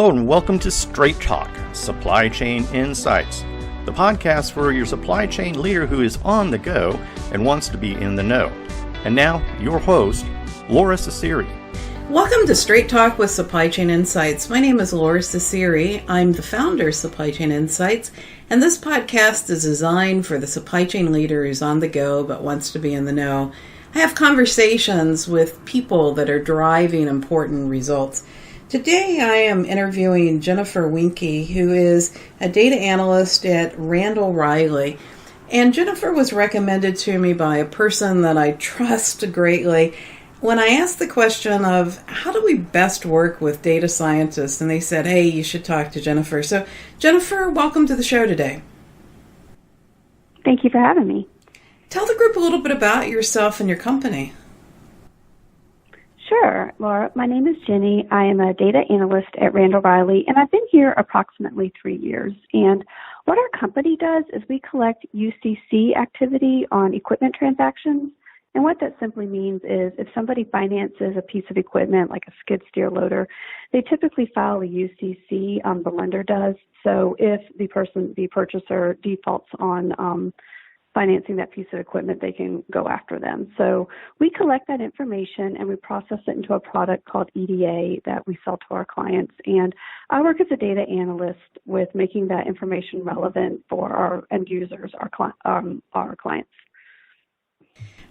Hello and welcome to Straight Talk, Supply Chain Insights, the podcast for your supply chain leader who is on the go and wants to be in the know. And now, your host, Lora Cecere. Welcome to Straight Talk with Supply Chain Insights. My name is Lora Cecere. I'm the founder of Supply Chain Insights, and this podcast is designed for the supply chain leader who's on the go but wants to be in the know. I have conversations with people that are driving important results. Today I am interviewing Jennie Wienke, who is a data analyst at Randall Reilly. And Jennifer was recommended to me by a person that I trust greatly when I asked the question of how do we best work with data scientists, and they said, hey, you should talk to Jennifer. So Jennifer, welcome to the show today. Thank you for having me. Tell the group a little bit about yourself and your company. Sure, Laura. My name is Jennie. I am a data analyst at Randall Reilly, and I've been here approximately 3 years. And what our company does is we collect UCC activity on equipment transactions. And what that simply means is if somebody finances a piece of equipment like a skid steer loader, they typically file a UCC, the lender does. So if the purchaser defaults on financing that piece of equipment, they can go after them. So we collect that information and we process it into a product called EDA that we sell to our clients. And I work as a data analyst with making that information relevant for our end users, our clients.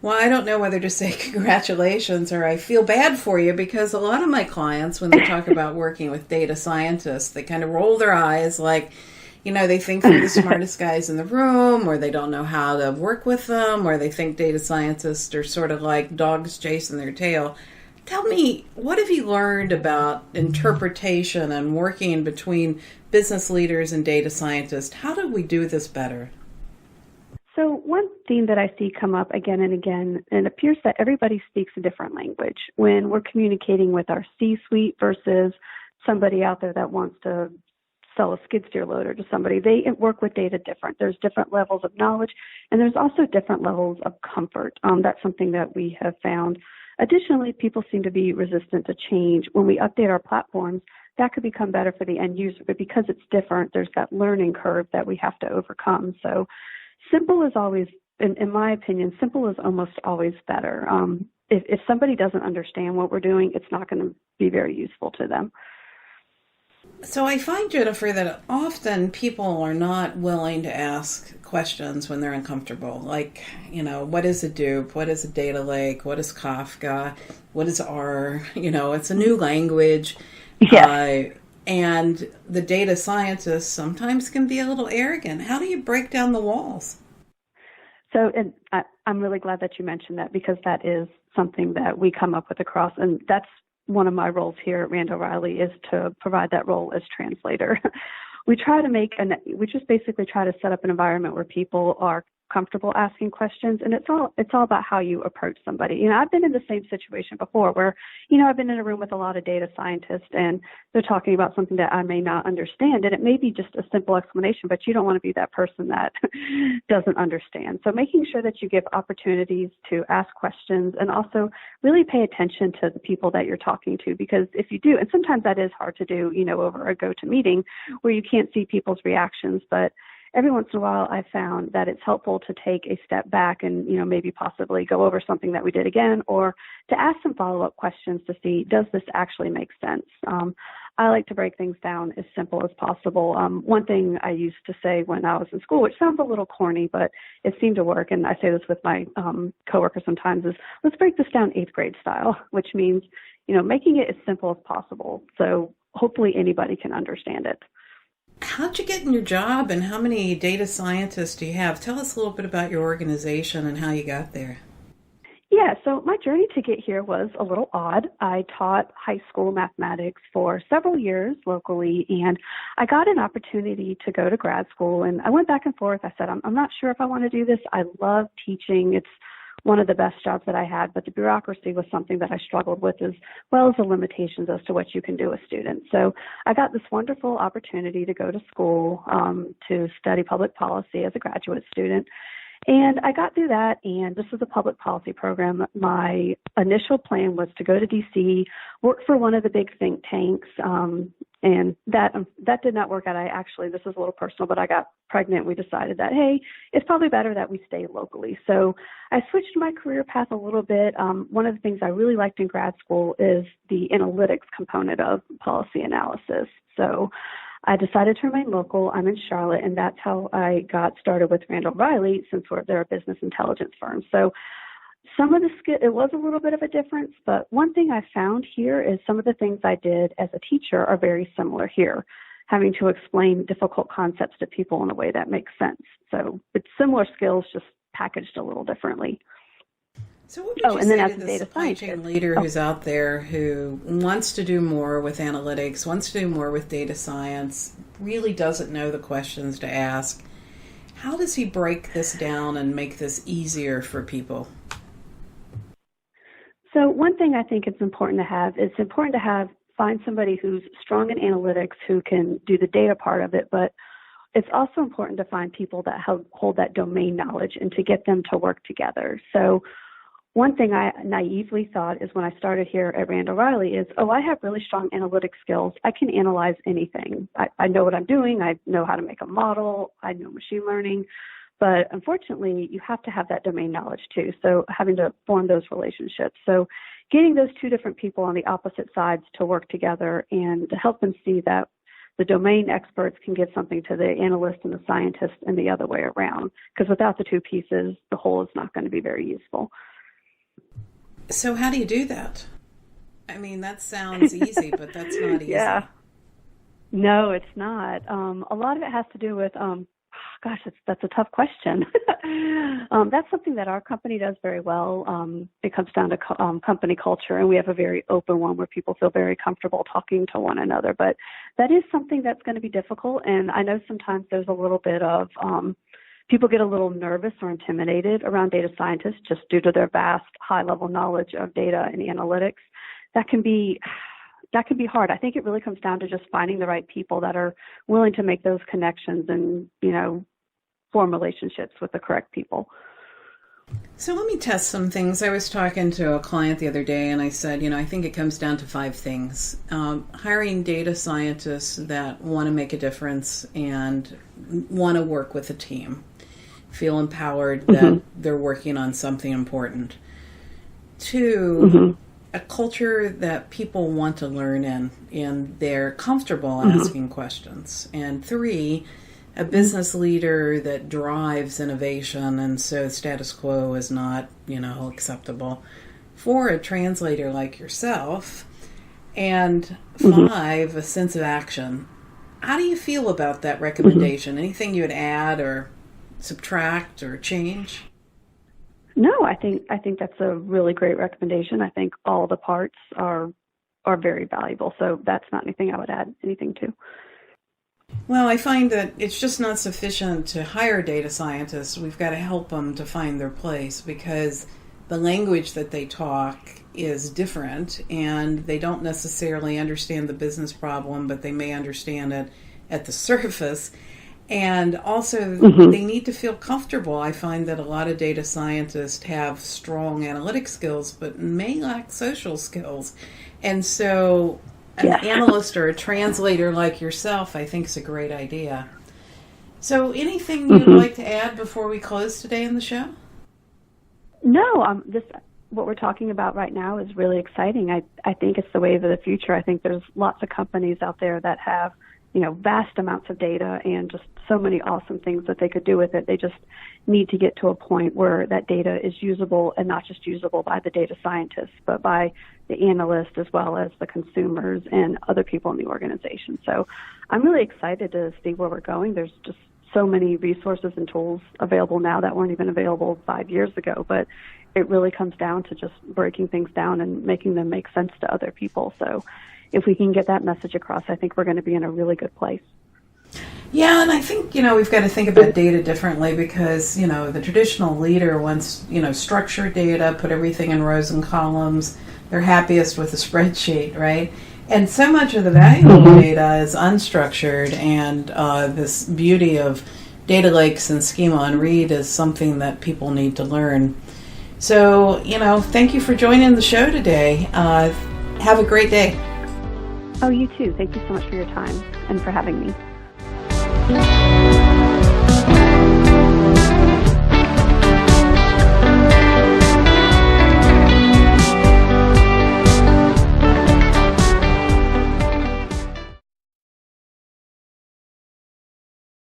Well, I don't know whether to say congratulations or I feel bad for you, because a lot of my clients, when they talk about working with data scientists, they kind of roll their eyes like, you know, they think they're the smartest guys in the room, or they don't know how to work with them, or they think data scientists are sort of like dogs chasing their tail. Tell me, what have you learned about interpretation and working between business leaders and data scientists? How do we do this better? So one theme that I see come up again and again, and it appears that everybody speaks a different language when we're communicating with our C-suite versus somebody out there that wants to sell a skid steer loader to somebody. They work with data different. There's different levels of knowledge, and there's also different levels of comfort. That's something that we have found. Additionally, people seem to be resistant to change. When we update our platforms, that could become better for the end user, but because it's different, there's that learning curve that we have to overcome. So simple is always, in my opinion, simple is almost always better. If somebody doesn't understand what we're doing, it's not going to be very useful to them. So I find, Jennifer, that often people are not willing to ask questions when they're uncomfortable. Like, you know, what is Hadoop? What is a data lake? What is Kafka? What is R? You know, it's a new language. Yeah. And the data scientists sometimes can be a little arrogant. How do you break down the walls? So I'm really glad that you mentioned that, because that is something that we come up with across, and that's one of my roles here at Randall Reilly, is to provide that role as translator. We just basically try to set up an environment where people are comfortable asking questions, and it's all about how you approach somebody. You know, I've been in the same situation before where, you know, I've been in a room with a lot of data scientists and they're talking about something that I may not understand, and it may be just a simple explanation, but you don't want to be that person that doesn't understand. So making sure that you give opportunities to ask questions and also really pay attention to the people that you're talking to, because if you do, and sometimes that is hard to do, you know, over a go-to-meeting where you can't see people's reactions, but every once in a while, I found that it's helpful to take a step back and, you know, maybe possibly go over something that we did again, or to ask some follow-up questions to see, does this actually make sense? I like to break things down as simple as possible. One thing I used to say when I was in school, which sounds a little corny, but it seemed to work, and I say this with my coworkers sometimes, is let's break this down 8th grade style, which means, you know, making it as simple as possible so hopefully anybody can understand it. How'd you get in your job, and how many data scientists do you have? Tell us a little bit about your organization and how you got there. Yeah, so my journey to get here was a little odd. I taught high school mathematics for several years locally, and I got an opportunity to go to grad school, and I went back and forth. I said, I'm not sure if I want to do this. I love teaching. It's one of the best jobs that I had, but the bureaucracy was something that I struggled with, as well as the limitations as to what you can do with students. So I got this wonderful opportunity to go to school to study public policy as a graduate student. And I got through that, and this was a public policy program. My initial plan was to go to D.C., work for one of the big think tanks, And that did not work out. This is a little personal, but I got pregnant. We decided that, hey, it's probably better that we stay locally. So I switched my career path a little bit. One of the things I really liked in grad school is the analytics component of policy analysis. So I decided to remain local. I'm in Charlotte, and that's how I got started with Randall Reilly, since they're a business intelligence firm. So some of it was a little bit of a difference, but one thing I found here is some of the things I did as a teacher are very similar here, having to explain difficult concepts to people in a way that makes sense. So it's similar skills, just packaged a little differently. So what would you say to the supply chain leader who's out there who wants to do more with analytics, wants to do more with data science, really doesn't know the questions to ask? How does he break this down and make this easier for people? So one thing I think it's important to find somebody who's strong in analytics who can do the data part of it, but it's also important to find people that hold that domain knowledge and to get them to work together. So one thing I naively thought is when I started here at Randall Reilly is, I have really strong analytic skills. I can analyze anything. I know what I'm doing. I know how to make a model. I know machine learning. But unfortunately, you have to have that domain knowledge too. So having to form those relationships. So getting those two different people on the opposite sides to work together and to help them see that the domain experts can give something to the analyst and the scientist and the other way around. Because without the two pieces, the whole is not going to be very useful. So how do you do that? I mean, that sounds easy, but that's not easy. Yeah. No, it's not. A lot of it has to do with, that's a tough question. That's something that our company does very well. It comes down to company culture, and we have a very open one where people feel very comfortable talking to one another. But that is something that's going to be difficult, and I know sometimes there's a little bit of people get a little nervous or intimidated around data scientists just due to their vast high-level knowledge of data and analytics. That can be hard. I think it really comes down to just finding the right people that are willing to make those connections and, form relationships with the correct people. So let me test some things. I was talking to a client the other day and I said, I think it comes down to 5 things. Hiring data scientists that want to make a difference and want to work with a team, feel empowered that they're working on something important. 2, a culture that people want to learn in and they're comfortable asking questions. And 3, a business leader that drives innovation, and so status quo is not, acceptable. 4, a translator like yourself. And 5, a sense of action. How do you feel about that recommendation? Anything you would add or subtract or change? No, I think that's a really great recommendation. I think all the parts are very valuable. So that's not anything I would add anything to. Well, I find that it's just not sufficient to hire data scientists. We've got to help them to find their place because the language that they talk is different and they don't necessarily understand the business problem, but they may understand it at the surface. And also, they need to feel comfortable. I find that a lot of data scientists have strong analytic skills, but may lack social skills. And so an analyst or a translator like yourself, I think, is a great idea. So anything you'd like to add before we close today in the show? No, what we're talking about right now is really exciting. I think it's the wave of the future. I think there's lots of companies out there that have vast amounts of data and just so many awesome things that they could do with it. They just need to get to a point where that data is usable and not just usable by the data scientists, but by the analysts as well as the consumers and other people in the organization. So I'm really excited to see where we're going. There's just so many resources and tools available now that weren't even available 5 years ago, but it really comes down to just breaking things down and making them make sense to other people. So if we can get that message across, I think we're going to be in a really good place. Yeah, and I think, we've got to think about data differently because, the traditional leader wants, structured data, put everything in rows and columns. They're happiest with a spreadsheet, right? And so much of the valuable data is unstructured, and this beauty of data lakes and schema on read is something that people need to learn. So, thank you for joining the show today. Have a great day. Oh, you too. Thank you so much for your time and for having me.